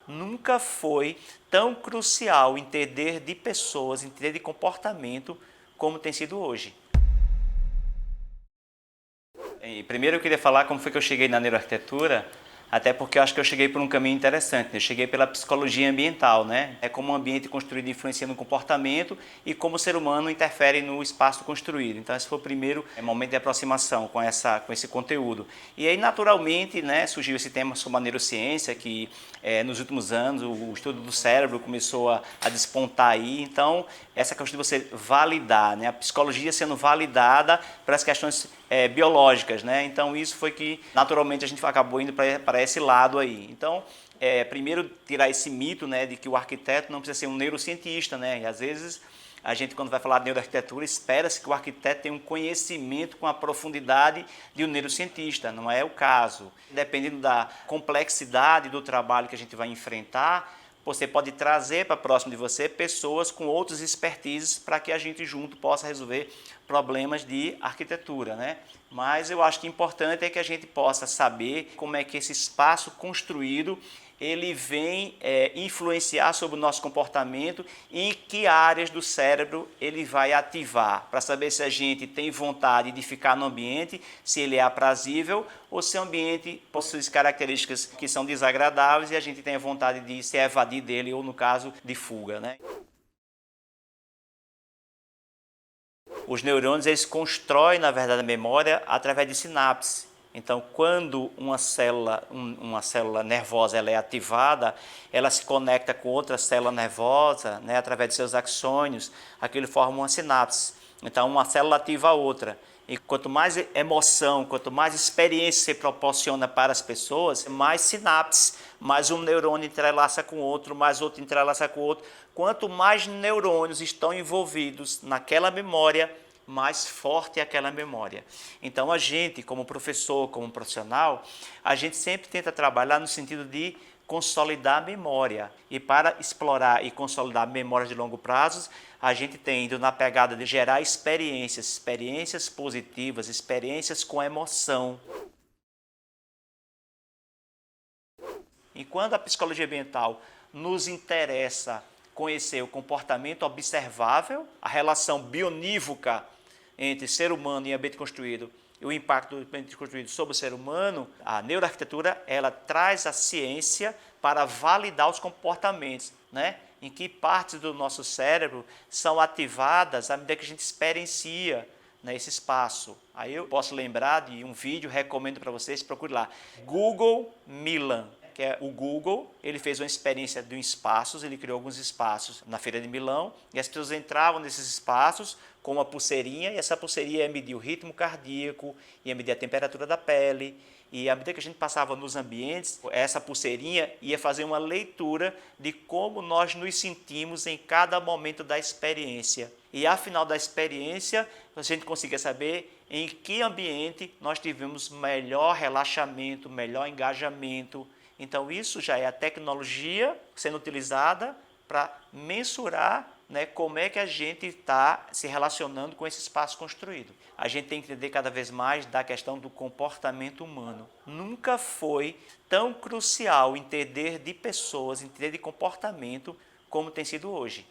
nunca foi tão crucial entender de pessoas, entender de comportamento como tem sido hoje. Primeiro eu queria falar como foi que eu cheguei na neuroarquitetura, até porque eu acho que eu cheguei por um caminho interessante. Eu cheguei pela psicologia ambiental, né? É como o ambiente construído influencia no comportamento e como o ser humano interfere no espaço construído. Então esse foi o primeiro momento de aproximação com esse conteúdo. E aí naturalmente, né, surgiu esse tema sobre a neurociência, que nos últimos anos o estudo do cérebro começou a despontar aí. Então essa questão de você validar, né, a psicologia sendo validada para as questões biológicas, né? Então isso foi que naturalmente a gente acabou indo para esse lado aí. Então, primeiro tirar esse mito, né, de que o arquiteto não precisa ser um neurocientista, né? E às vezes a gente, quando vai falar de neuroarquitetura, espera-se que o arquiteto tenha um conhecimento com a profundidade de um neurocientista. Não é o caso. Dependendo da complexidade do trabalho que a gente vai enfrentar, você pode trazer para próximo de você pessoas com outras expertises para que a gente junto possa resolver problemas de arquitetura, né? Mas eu acho que importante é que a gente possa saber como é que esse espaço construído ele vem influenciar sobre o nosso comportamento e que áreas do cérebro ele vai ativar, para saber se a gente tem vontade de ficar no ambiente, se ele é aprazível ou se o ambiente possui características que são desagradáveis e a gente tem a vontade de se evadir dele ou, no caso, de fuga, né? Os neurônios eles constroem, na verdade, a memória através de sinapses. Então, quando uma célula nervosa ela é ativada, ela se conecta com outra célula nervosa, né, através de seus axônios, aquilo forma uma sinapse. Então, uma célula ativa a outra. E quanto mais emoção, quanto mais experiência você proporciona para as pessoas, mais sinapses, mais um neurônio entrelaça com outro, mais outro entrelaça com outro. Quanto mais neurônios estão envolvidos naquela memória, mais forte é aquela memória. Então a gente, como professor, como profissional, a gente sempre tenta trabalhar no sentido de consolidar a memória. E para explorar e consolidar memórias de longo prazo, a gente tem ido na pegada de gerar experiências positivas, experiências com emoção. Enquanto a psicologia ambiental nos interessa conhecer o comportamento observável, a relação bionívoca entre ser humano e ambiente construído e o impacto do ambiente construído sobre o ser humano, a neuroarquitetura ela traz a ciência para validar os comportamentos, né? Em que partes do nosso cérebro são ativadas à medida que a gente experiencia, né, esse espaço. Aí eu posso lembrar de um vídeo, recomendo para vocês, procure lá, Google Milan. Que é o Google, ele fez uma experiência de espaços, ele criou alguns espaços na Feira de Milão, e as pessoas entravam nesses espaços com uma pulseirinha, e essa pulseirinha ia medir o ritmo cardíaco, ia medir a temperatura da pele, e à medida que a gente passava nos ambientes, essa pulseirinha ia fazer uma leitura de como nós nos sentimos em cada momento da experiência. E ao final da experiência, a gente conseguia saber em que ambiente nós tivemos melhor relaxamento, melhor engajamento. Então isso já é a tecnologia sendo utilizada para mensurar, né, como é que a gente está se relacionando com esse espaço construído. A gente tem que entender cada vez mais da questão do comportamento humano. Nunca foi tão crucial entender de pessoas, entender de comportamento como tem sido hoje.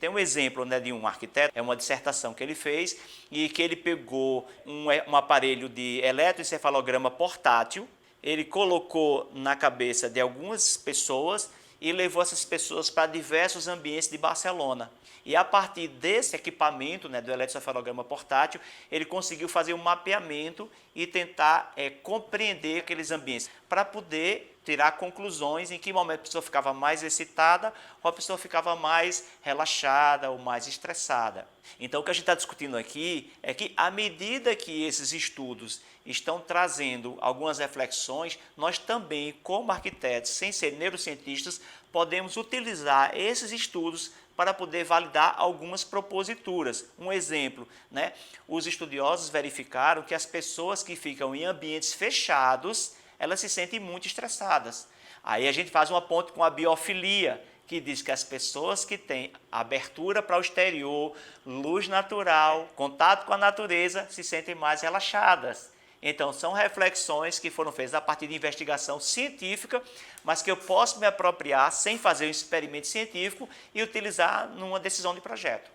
Tem um exemplo, né, de um arquiteto, é uma dissertação que ele fez e que ele pegou um aparelho de eletroencefalograma portátil, ele colocou na cabeça de algumas pessoas e levou essas pessoas para diversos ambientes de Barcelona. E a partir desse equipamento, né, do eletroencefalograma portátil, ele conseguiu fazer um mapeamento e tentar compreender aqueles ambientes, para poder tirar conclusões em que momento a pessoa ficava mais excitada ou a pessoa ficava mais relaxada ou mais estressada. Então o que a gente está discutindo aqui é que à medida que esses estudos estão trazendo algumas reflexões, nós também, como arquitetos, sem ser neurocientistas, podemos utilizar esses estudos para poder validar algumas proposituras. Um exemplo, né? Os estudiosos verificaram que as pessoas que ficam em ambientes fechados, elas se sentem muito estressadas. Aí a gente faz uma ponte com a biofilia, que diz que as pessoas que têm abertura para o exterior, luz natural, contato com a natureza, se sentem mais relaxadas. Então, são reflexões que foram feitas a partir de investigação científica, mas que eu posso me apropriar sem fazer um experimento científico e utilizar numa decisão de projeto.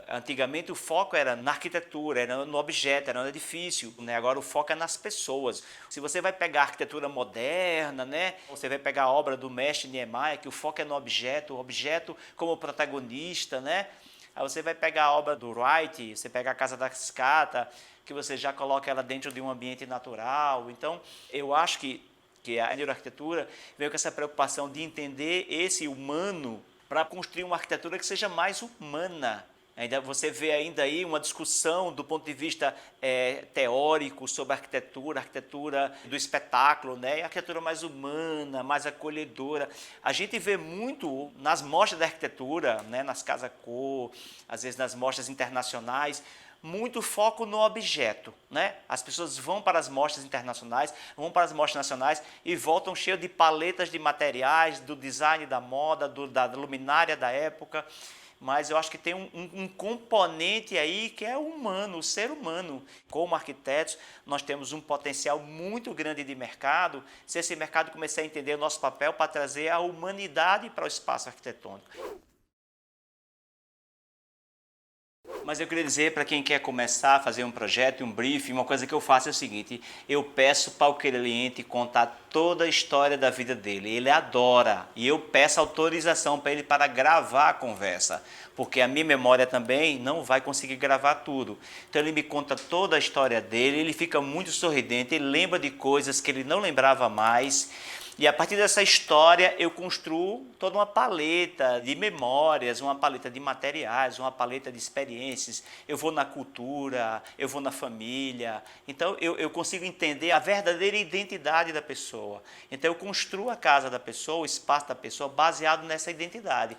Antigamente o foco era na arquitetura, era no objeto, era no edifício, né? Agora o foco é nas pessoas. Se você vai pegar a arquitetura moderna, né? Você vai pegar a obra do mestre Niemeyer, que o foco é no objeto, o objeto como protagonista, né? Aí você vai pegar a obra do Wright, você pega a Casa da Cascata, que você já coloca ela dentro de um ambiente natural. Então, eu acho que a neuroarquitetura veio com essa preocupação de entender esse humano para construir uma arquitetura que seja mais humana. Ainda você vê ainda aí uma discussão do ponto de vista teórico sobre a arquitetura do espetáculo, né? E a arquitetura mais humana, mais acolhedora. A gente vê muito nas mostras da arquitetura, né? Nas Casa Cor, às vezes nas mostras internacionais, muito foco no objeto, né? As pessoas vão para as mostras internacionais, vão para as mostras nacionais e voltam cheias de paletas de materiais, do design da moda, da luminária da época. Mas eu acho que tem um componente aí que é o humano, o ser humano. Como arquitetos, nós temos um potencial muito grande de mercado, se esse mercado começar a entender o nosso papel para trazer a humanidade para o espaço arquitetônico. Mas eu queria dizer para quem quer começar a fazer um projeto, um briefing, uma coisa que eu faço é o seguinte: eu peço para o cliente contar toda a história da vida dele. Ele adora e eu peço autorização para ele para gravar a conversa, porque a minha memória também não vai conseguir gravar tudo. Então ele me conta toda a história dele, ele fica muito sorridente, ele lembra de coisas que ele não lembrava mais. E a partir dessa história eu construo toda uma paleta de memórias, uma paleta de materiais, uma paleta de experiências. Eu vou na cultura, eu vou na família. Então eu consigo entender a verdadeira identidade da pessoa. Então eu construo a casa da pessoa, o espaço da pessoa baseado nessa identidade.